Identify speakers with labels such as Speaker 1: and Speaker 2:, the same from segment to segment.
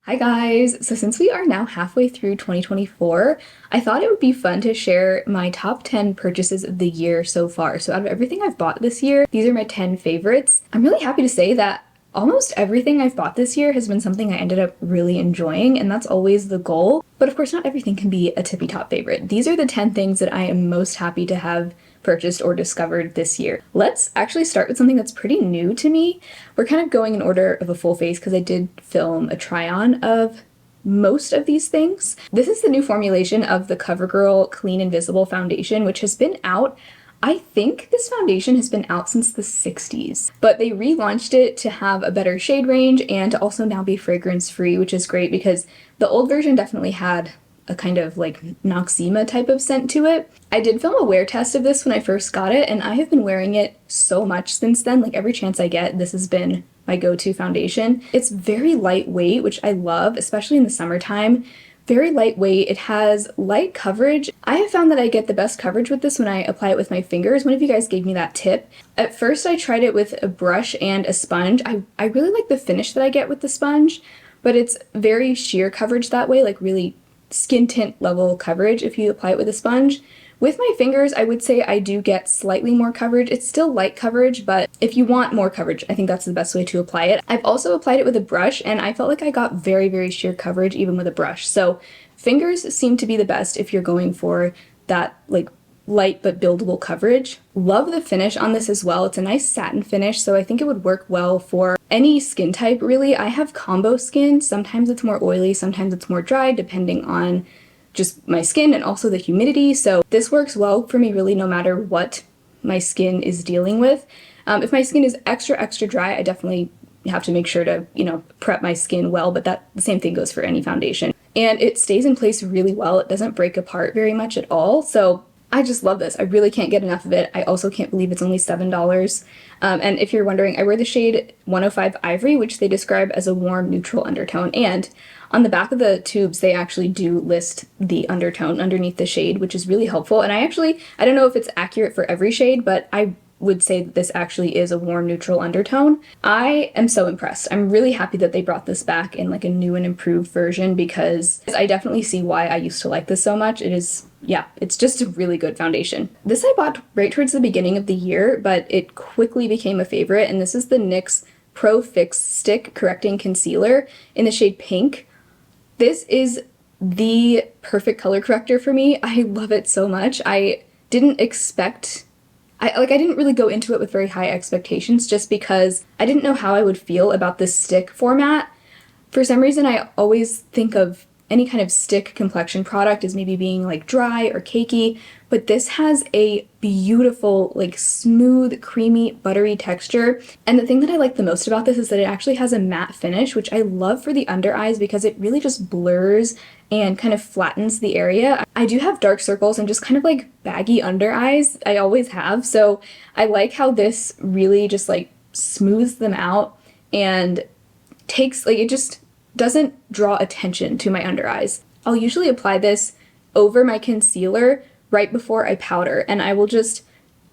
Speaker 1: Hi guys! So since we are now halfway through 2024, I thought it would be fun to share my top 10 purchases of the year so far. So out of everything I've bought this year, these are my 10 favorites. I'm really happy to say that almost everything I've bought this year has been something I ended up really enjoying, and that's always the goal. But of course, not everything can be a tippy top favorite. These are the 10 things that I am most happy to have purchased or discovered this year. Let's actually start with something that's pretty new to me. We're kind of going in order of a full face because I did film a try-on of most of these things. This is the new formulation of the Covergirl Clean Invisible Foundation, which has been out. I think this foundation has been out since the 60s, but they relaunched it to have a better shade range and to also now be fragrance-free, which is great because the old version definitely had a kind of like Noxzema type of scent to it. I did film a wear test of this when I first got it, and I have been wearing it so much since then. Like every chance I get, this has been my go-to foundation. It's very lightweight, which I love, especially in the summertime. Very lightweight. It has light coverage. I have found that I get the best coverage with this when I apply it with my fingers. One of you guys gave me that tip. At first I tried it with a brush and a sponge. I really like the finish that I get with the sponge, but it's very sheer coverage that way, like really skin tint level coverage if you apply it with a sponge. With my fingers, I would say I do get slightly more coverage. It's still light coverage, but if you want more coverage, I think that's the best way to apply it. I've also applied it with a brush, and I felt like I got very, very sheer coverage even with a brush. So fingers seem to be the best if you're going for that like light but buildable coverage. Love the finish on this as well. It's a nice satin finish, so I think it would work well for any skin type really. I have combo skin. Sometimes it's more oily, sometimes it's more dry, depending on just my skin and also the humidity. So this works well for me really no matter what my skin is dealing with. If my skin is extra dry, I definitely have to make sure to, prep my skin well, but the same thing goes for any foundation. And it stays in place really well. It doesn't break apart very much at all. So I just love this. I really can't get enough of it. I also can't believe it's only $7. And if you're wondering, I wear the shade 105 Ivory, which they describe as a warm neutral undertone. And on the back of the tubes, they actually do list the undertone underneath the shade, which is really helpful. And I don't know if it's accurate for every shade, but I would say that this actually is a warm neutral undertone. I am so impressed. I'm really happy that they brought this back in like a new and improved version because I definitely see why I used to like this so much. It's just a really good foundation. This I bought right towards the beginning of the year, but it quickly became a favorite, and this is the NYX Pro Fix Stick Correcting Concealer in the shade Pink. This is the perfect color corrector for me. I love it so much. I didn't really go into it with very high expectations just because I didn't know how I would feel about this stick format. For some reason, I always think of any kind of stick complexion product as maybe being like dry or cakey, but this has a beautiful, like smooth, creamy, buttery texture. And the thing that I like the most about this is that it actually has a matte finish, which I love for the under eyes because it really just blurs and kind of flattens the area. I do have dark circles and just kind of like baggy under eyes. I always have. So I like how this really just like smooths them out and it just doesn't draw attention to my under eyes. I'll usually apply this over my concealer right before I powder, and I will just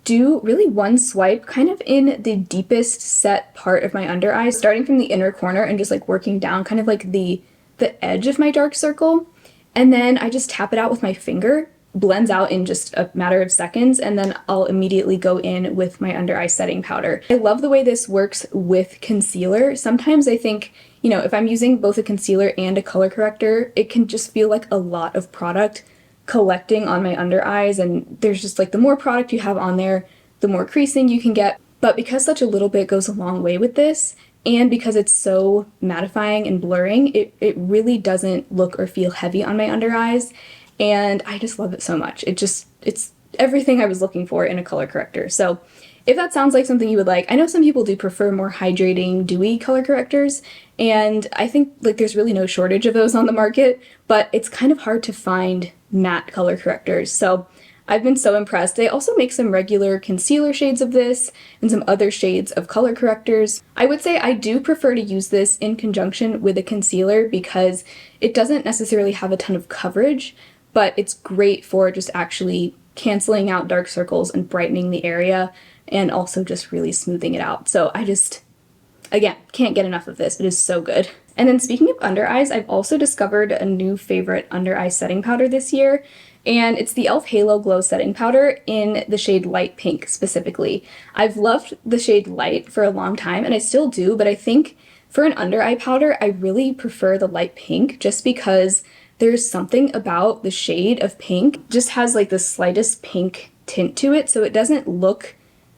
Speaker 1: do really one swipe kind of in the deepest set part of my under eyes, starting from the inner corner and just like working down kind of like the edge of my dark circle. And then I just tap it out with my finger, blends out in just a matter of seconds, and then I'll immediately go in with my under eye setting powder. I love the way this works with concealer. Sometimes I think, if I'm using both a concealer and a color corrector, it can just feel like a lot of product collecting on my under eyes, and there's just like the more product you have on there, the more creasing you can get. But because such a little bit goes a long way with this, and because it's so mattifying and blurring, it really doesn't look or feel heavy on my under eyes, and I just love it so much. It's everything I was looking for in a color corrector. So if that sounds like something you would like, I know some people do prefer more hydrating, dewy color correctors, and I think like there's really no shortage of those on the market, but it's kind of hard to find matte color correctors. So I've been so impressed. They also make some regular concealer shades of this and some other shades of color correctors. I would say I do prefer to use this in conjunction with a concealer because it doesn't necessarily have a ton of coverage, but it's great for just actually canceling out dark circles and brightening the area and also just really smoothing it out. So I just, again, can't get enough of this. It is so good. And then speaking of under eyes, I've also discovered a new favorite under eye setting powder this year, and it's the e.l.f. Halo Glow Setting Powder in the shade Light Pink specifically. I've loved the shade Light for a long time, and I still do, but I think for an under eye powder, I really prefer the light pink just because there's something about the shade of pink, just has like the slightest pink tint to it, so it doesn't look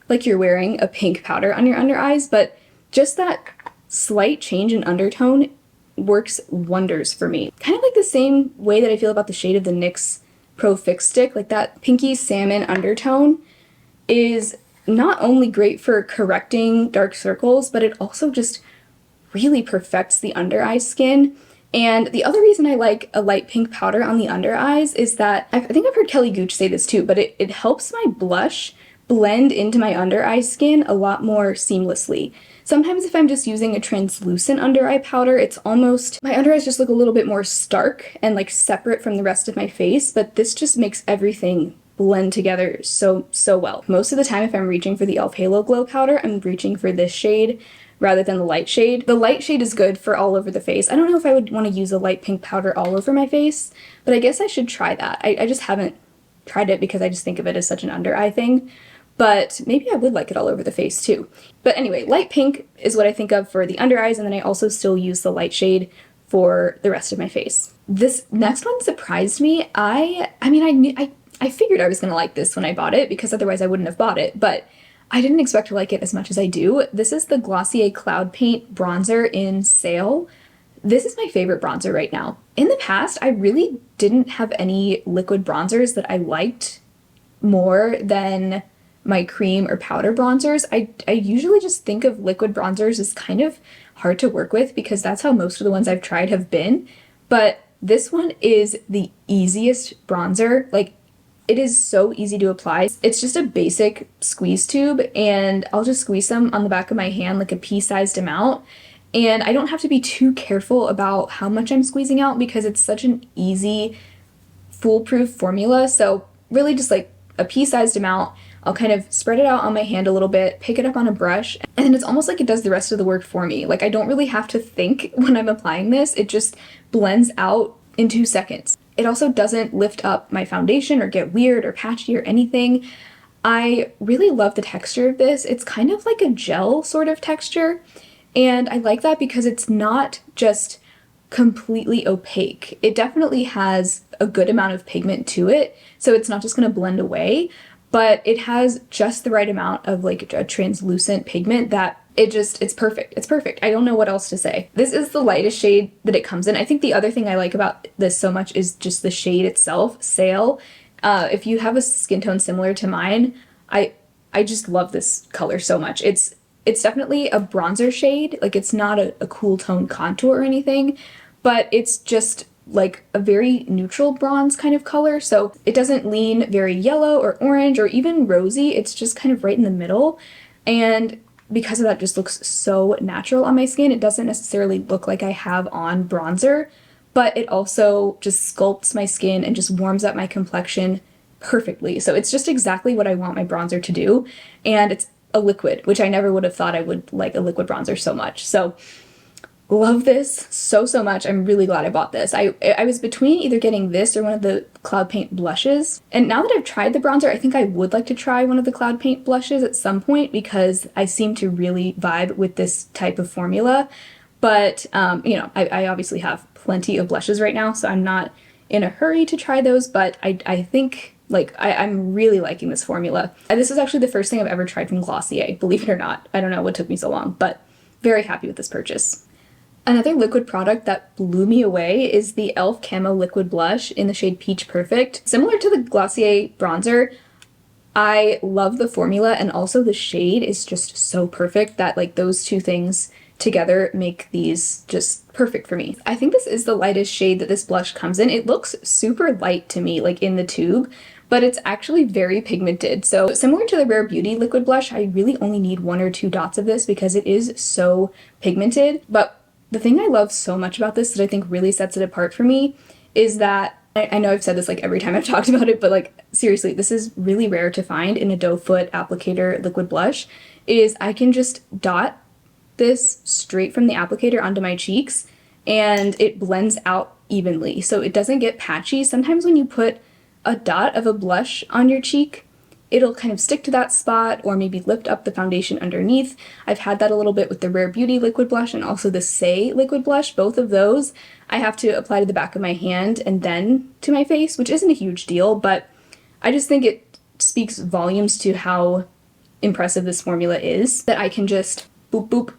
Speaker 1: like you're wearing a pink powder on your under eyes, but just that slight change in undertone works wonders for me. Kind of like the same way that I feel about the shade of the NYX Pro Fix Stick, like that pinky salmon undertone is not only great for correcting dark circles, but it also just really perfects the under eye skin. And the other reason I like a light pink powder on the under eyes is that, I think I've heard Kelly Gooch say this too, but it helps my blush blend into my under eye skin a lot more seamlessly. Sometimes if I'm just using a translucent under eye powder, it's almost, my under eyes just look a little bit more stark and like separate from the rest of my face, but this just makes everything blend together so well. Most of the time if I'm reaching for the e.l.f. Halo Glow powder, I'm reaching for this shade rather than the light shade. The light shade is good for all over the face. I don't know if I would want to use a light pink powder all over my face, but I guess I should try that. I just haven't tried it because I just think of it as such an under eye thing, but maybe I would like it all over the face too. But anyway, light pink is what I think of for the under eyes, and then I also still use the light shade for the rest of my face. This next one surprised me. I figured I was gonna like this when I bought it because otherwise I wouldn't have bought it, but I didn't expect to like it as much as I do. This is the Glossier Cloud Paint Bronzer in Sale. This is my favorite bronzer right now. In the past, I really didn't have any liquid bronzers that I liked more than my cream or powder bronzers. I usually just think of liquid bronzers as kind of hard to work with because that's how most of the ones I've tried have been. But this one is the easiest bronzer. Like, it is so easy to apply. It's just a basic squeeze tube, and I'll just squeeze some on the back of my hand, like a pea-sized amount. And I don't have to be too careful about how much I'm squeezing out because it's such an easy, foolproof formula. So really just like a pea-sized amount. I'll kind of spread it out on my hand a little bit, pick it up on a brush, and then it's almost like it does the rest of the work for me. Like, I don't really have to think when I'm applying this. It just blends out in 2 seconds. It also doesn't lift up my foundation or get weird or patchy or anything. I really love the texture of this. It's kind of like a gel sort of texture, and I like that because it's not just completely opaque. It definitely has a good amount of pigment to it, so it's not just going to blend away, but it has just the right amount of like a translucent pigment that it's perfect. It's perfect. I don't know what else to say. This is the lightest shade that it comes in. I think the other thing I like about this so much is just the shade itself, Sail. If you have a skin tone similar to mine, I just love this color so much. It's definitely a bronzer shade. Like, it's not a cool tone contour or anything, but it's just like a very neutral bronze kind of color. So it doesn't lean very yellow or orange or even rosy. It's just kind of right in the middle. And because of that, just looks so natural on my skin. It doesn't necessarily look like I have on bronzer, but it also just sculpts my skin and just warms up my complexion perfectly. So it's just exactly what I want my bronzer to do. And it's a liquid, which I never would have thought I would like a liquid bronzer so much. So love this so much. I'm really glad I bought this. I was between either getting this or one of the Cloud Paint blushes. And now that I've tried the bronzer, I think I would like to try one of the Cloud Paint blushes at some point because I seem to really vibe with this type of formula. But, you know, I obviously have plenty of blushes right now, so I'm not in a hurry to try those, but I think, like, I'm really liking this formula. And this is actually the first thing I've ever tried from Glossier, believe it or not. I don't know what took me so long, but very happy with this purchase. Another liquid product that blew me away is the e.l.f. Camo Liquid Blush in the shade Peach Perfect. Similar to the Glossier bronzer, I love the formula, and also the shade is just so perfect that, like, those two things together make these just perfect for me. I think this is the lightest shade that this blush comes in. It looks super light to me, like in the tube, but it's actually very pigmented. So similar to the Rare Beauty liquid blush, I really only need 1 or 2 dots of this because it is so pigmented. But the thing I love so much about this that I think really sets it apart for me is that, I know I've said this like every time I've talked about it, but like seriously, this is really rare to find in a doe foot applicator liquid blush, is I can just dot this straight from the applicator onto my cheeks, and it blends out evenly, so it doesn't get patchy. Sometimes when you put a dot of a blush on your cheek, it'll kind of stick to that spot or maybe lift up the foundation underneath. I've had that a little bit with the Rare Beauty liquid blush and also the Say liquid blush. Both of those I have to apply to the back of my hand and then to my face, which isn't a huge deal, but I just think it speaks volumes to how impressive this formula is, that I can just boop boop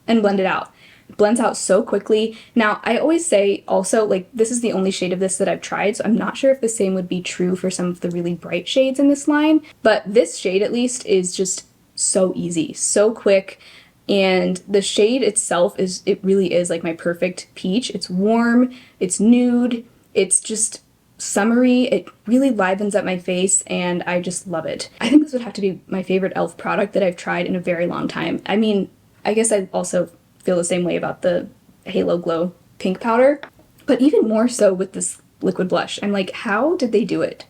Speaker 1: and blend it out. It blends out so quickly. Now, I always say also, like, this is the only shade of this that I've tried, so I'm not sure if the same would be true for some of the really bright shades in this line, but this shade at least is just so easy, so quick, and the shade itself it really is like my perfect peach. It's warm, it's nude, it's just summery, it really livens up my face, and I just love it. I think this would have to be my favorite e.l.f. product that I've tried in a very long time. I mean, I guess I also feel the same way about the Halo Glow pink powder, but even more so with this liquid blush. I'm like, how did they do it?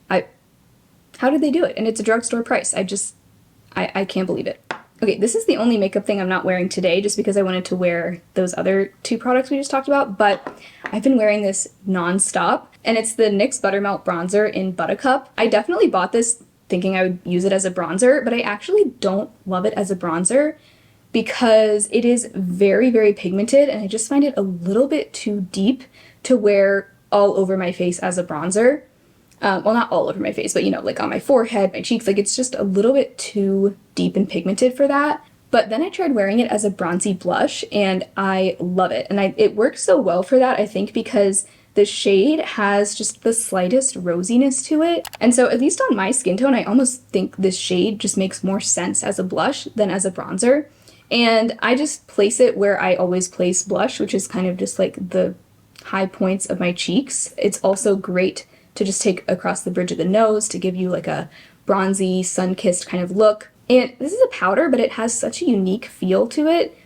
Speaker 1: How did they do it? And it's a drugstore price. I can't believe it. Okay, this is the only makeup thing I'm not wearing today just because I wanted to wear those other two products we just talked about, but I've been wearing this non-stop, and it's the NYX Buttermelt Bronzer in Buttercup. I definitely bought this thinking I would use it as a bronzer, but I actually don't love it as a bronzer because it is very, very pigmented, and I just find it a little bit too deep to wear all over my face as a bronzer. Well, not all over my face, but you know, like on my forehead, my cheeks, like it's just a little bit too deep and pigmented for that. But then I tried wearing it as a bronzy blush, and I love it. And it works so well for that, I think, because the shade has just the slightest rosiness to it. And so at least on my skin tone, I almost think this shade just makes more sense as a blush than as a bronzer. And I just place it where I always place blush, which is kind of just like the high points of my cheeks. It's also great to just take across the bridge of the nose to give you like a bronzy, sun-kissed kind of look. And this is a powder, but it has such a unique feel to it.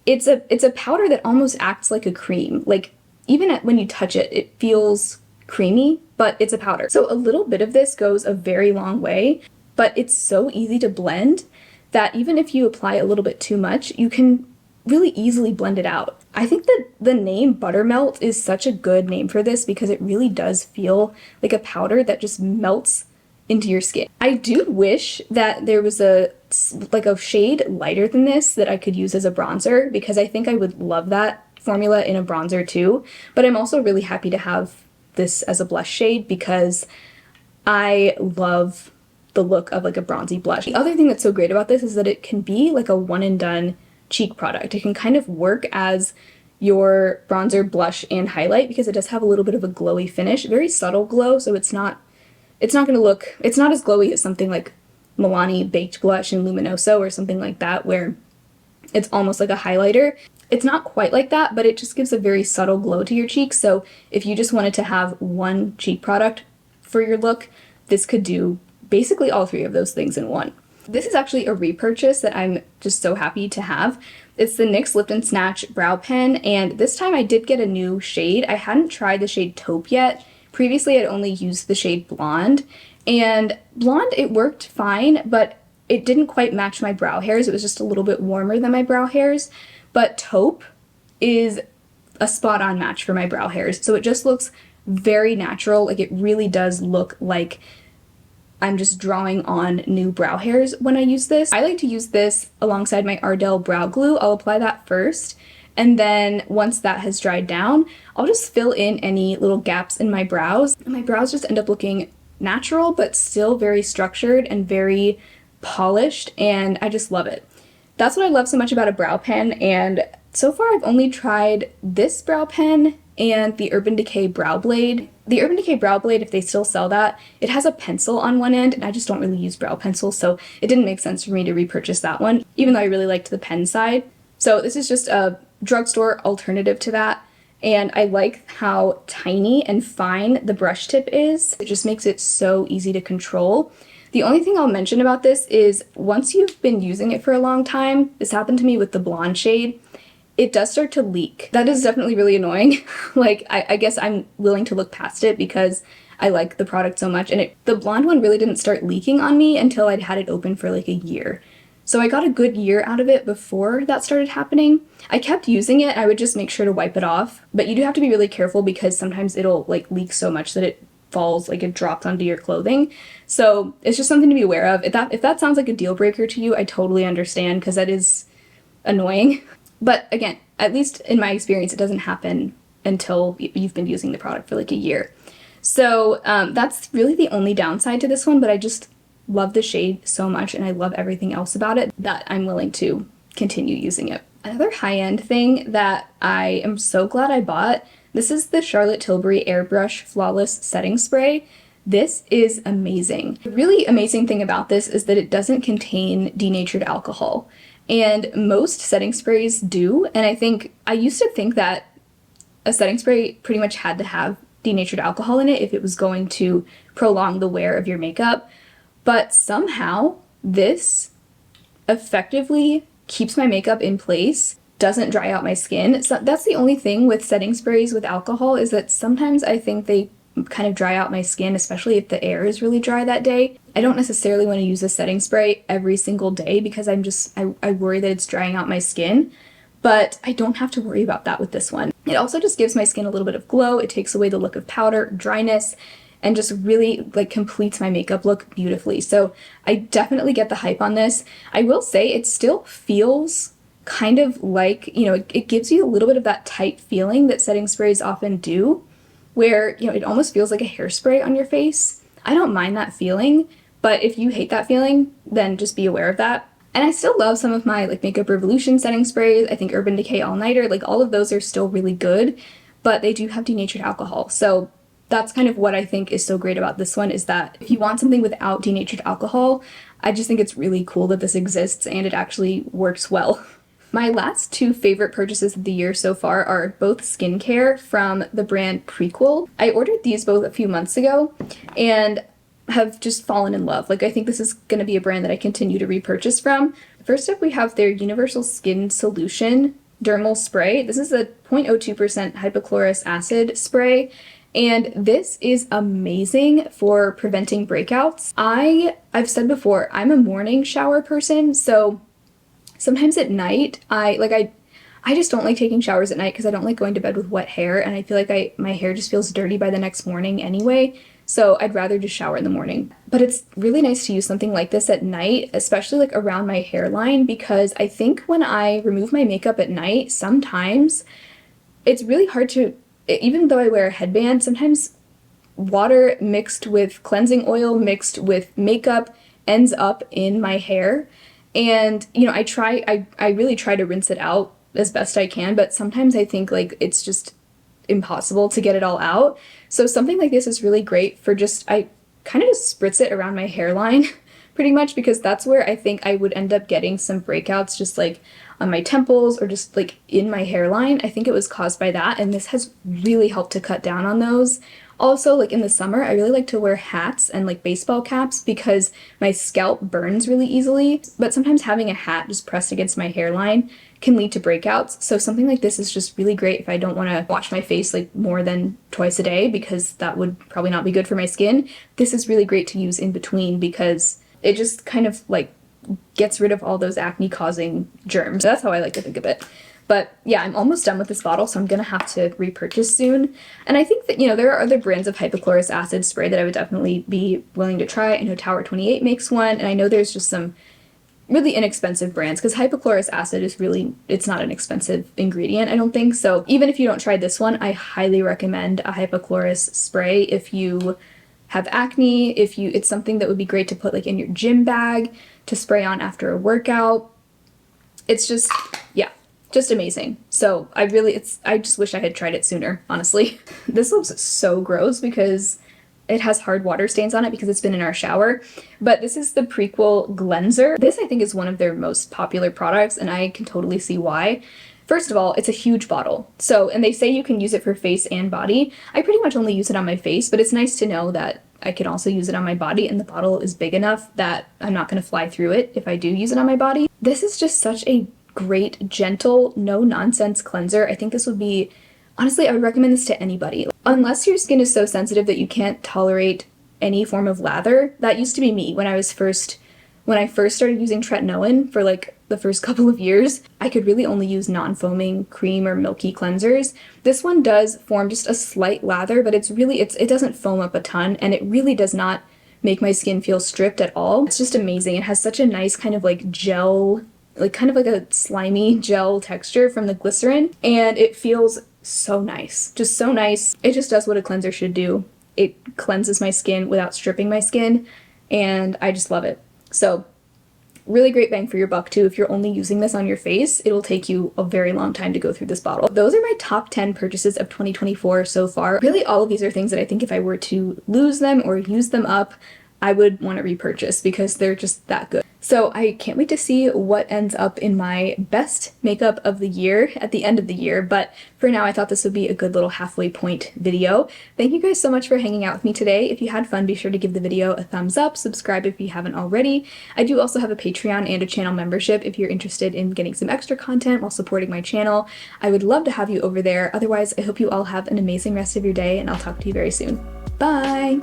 Speaker 1: It's a powder that almost acts like a cream. Like, even when you touch it, it feels creamy, but it's a powder. So a little bit of this goes a very long way, but it's so easy to blend that even if you apply a little bit too much, you can really easily blend it out. I think that the name Buttermelt is such a good name for this because it really does feel like a powder that just melts into your skin. I do wish that there was a shade lighter than this that I could use as a bronzer, because I think I would love that formula in a bronzer too, but I'm also really happy to have this as a blush shade because I love the look of like a bronzy blush. The other thing that's so great about this is that it can be like a one and done cheek product. It can kind of work as your bronzer, blush, and highlight because it does have a little bit of a glowy finish, very subtle glow, so it's not as glowy as something like Milani Baked Blush and Luminoso or something like that where it's almost like a highlighter. It's not quite like that, but it just gives a very subtle glow to your cheeks. So if you just wanted to have one cheek product for your look, this could do basically all three of those things in one. This is actually a repurchase that I'm just so happy to have. It's the NYX Lift & Snatch Brow Pen, and this time I did get a new shade. I hadn't tried the shade Taupe yet. Previously I'd only used the shade Blonde, and Blonde, it worked fine, but it didn't quite match my brow hairs. It was just a little bit warmer than my brow hairs. But Taupe is a spot-on match for my brow hairs, so it just looks very natural. Like, it really does look like I'm just drawing on new brow hairs when I use this. I like to use this alongside my Ardell brow glue. I'll apply that first, and then once that has dried down, I'll just fill in any little gaps in my brows. And my brows just end up looking natural, but still very structured and very polished, and I just love it. That's what I love so much about a brow pen, and so far I've only tried this brow pen and the Urban Decay Brow Blade. The Urban Decay Brow Blade, if they still sell that, it has a pencil on one end, and I just don't really use brow pencils, so it didn't make sense for me to repurchase that one, even though I really liked the pen side. So this is just a drugstore alternative to that, and I like how tiny and fine the brush tip is. It just makes it so easy to control. The only thing I'll mention about this is once you've been using it for a long time, this happened to me with the blonde shade, it does start to leak. That is definitely really annoying. Like, I guess I'm willing to look past it because I like the product so much, and the blonde one really didn't start leaking on me until I'd had it open for like a year. So I got a good year out of it before that started happening. I kept using it. I would just make sure to wipe it off. But you do have to be really careful because sometimes it'll like leak so much that it falls, like it drops onto your clothing. So it's just something to be aware of. If that sounds like a deal breaker to you, I totally understand because that is annoying. But again, at least in my experience, it doesn't happen until you've been using the product for like a year. So that's really the only downside to this one, but I just love the shade so much and I love everything else about it that I'm willing to continue using it. Another high-end thing that I am so glad I bought, this is the Charlotte Tilbury Airbrush Flawless Setting Spray. This is amazing. The really amazing thing about this is that it doesn't contain denatured alcohol. And most setting sprays do, and I used to think that a setting spray pretty much had to have denatured alcohol in it if it was going to prolong the wear of your makeup. But somehow this effectively keeps my makeup in place, doesn't dry out my skin. So that's the only thing with setting sprays with alcohol, is that sometimes I think they kind of dry out my skin, especially if the air is really dry that day. I don't necessarily want to use a setting spray every single day because I worry that it's drying out my skin. But I don't have to worry about that with this one. It also just gives my skin a little bit of glow. It takes away the look of powder, dryness, and just really like completes my makeup look beautifully. So I definitely get the hype on this. I will say it still feels kind of like, you know, it gives you a little bit of that tight feeling that setting sprays often do, where, you know, it almost feels like a hairspray on your face. I don't mind that feeling, but if you hate that feeling, then just be aware of that. And I still love some of my like Makeup Revolution setting sprays. I think Urban Decay All Nighter, like all of those are still really good, but they do have denatured alcohol. So that's kind of what I think is so great about this one, is that if you want something without denatured alcohol, I just think it's really cool that this exists and it actually works well. My last two favorite purchases of the year so far are both skincare from the brand Prequel. I ordered these both a few months ago and have just fallen in love. Like, I think this is going to be a brand that I continue to repurchase from. First up, we have their Universal Skin Solution Dermal Spray. This is a 0.02% hypochlorous acid spray, and this is amazing for preventing breakouts. I've said before, I'm a morning shower person, so sometimes at night, I just don't like taking showers at night because I don't like going to bed with wet hair, and I feel like my hair just feels dirty by the next morning anyway. So I'd rather just shower in the morning. But it's really nice to use something like this at night, especially like around my hairline, because I think when I remove my makeup at night, sometimes it's really hard to, even though I wear a headband, sometimes water mixed with cleansing oil mixed with makeup ends up in my hair. And, you know, I really try to rinse it out as best I can, but sometimes I think like it's just impossible to get it all out. So something like this is really great for I kind of just spritz it around my hairline pretty much, because that's where I think I would end up getting some breakouts, just like on my temples or just like in my hairline. I think it was caused by that, and this has really helped to cut down on those. Also, like in the summer, I really like to wear hats and like baseball caps because my scalp burns really easily, but sometimes having a hat just pressed against my hairline can lead to breakouts. So something like this is just really great if I don't want to wash my face like more than twice a day, because that would probably not be good for my skin. This is really great to use in between because it just kind of like gets rid of all those acne causing germs. That's how I like to think of it. But yeah, I'm almost done with this bottle, so I'm gonna have to repurchase soon. And I think that, you know, there are other brands of hypochlorous acid spray that I would definitely be willing to try. I know Tower 28 makes one, and I know there's just some really inexpensive brands, because hypochlorous acid is really, it's not an expensive ingredient, I don't think. So even if you don't try this one, I highly recommend a hypochlorous spray if you have acne, it's something that would be great to put like in your gym bag to spray on after a workout. It's just, yeah, just amazing. So I just wish I had tried it sooner, honestly. This looks so gross because it has hard water stains on it because it's been in our shower. But this is the Prequel Gleanser. This I think is one of their most popular products, and I can totally see why. First of all, it's a huge bottle. So, and they say you can use it for face and body. I pretty much only use it on my face, but it's nice to know that I can also use it on my body, and the bottle is big enough that I'm not gonna fly through it if I do use it on my body. This is just such a great, gentle, no-nonsense cleanser. I think this would be, honestly, I would recommend this to anybody. Unless your skin is so sensitive that you can't tolerate any form of lather. That used to be me when When I first started using tretinoin for like the first couple of years, I could really only use non-foaming cream or milky cleansers. This one does form just a slight lather, but it doesn't foam up a ton, and it really does not make my skin feel stripped at all. It's just amazing. It has such a nice kind of like gel, like kind of like a slimy gel texture from the glycerin, and it feels so nice. Just so nice. It just does what a cleanser should do. It cleanses my skin without stripping my skin, and I just love it. So really great bang for your buck too. If you're only using this on your face, it'll take you a very long time to go through this bottle. Those are my top 10 purchases of 2024 so far. Really, all of these are things that I think if I were to lose them or use them up, I would want to repurchase because they're just that good. So I can't wait to see what ends up in my best makeup of the year at the end of the year, but for now I thought this would be a good little halfway point video. Thank you guys so much for hanging out with me today. If you had fun, be sure to give the video a thumbs up, subscribe if you haven't already. I do also have a Patreon and a channel membership if you're interested in getting some extra content while supporting my channel. I would love to have you over there. Otherwise, I hope you all have an amazing rest of your day, and I'll talk to you very soon. Bye!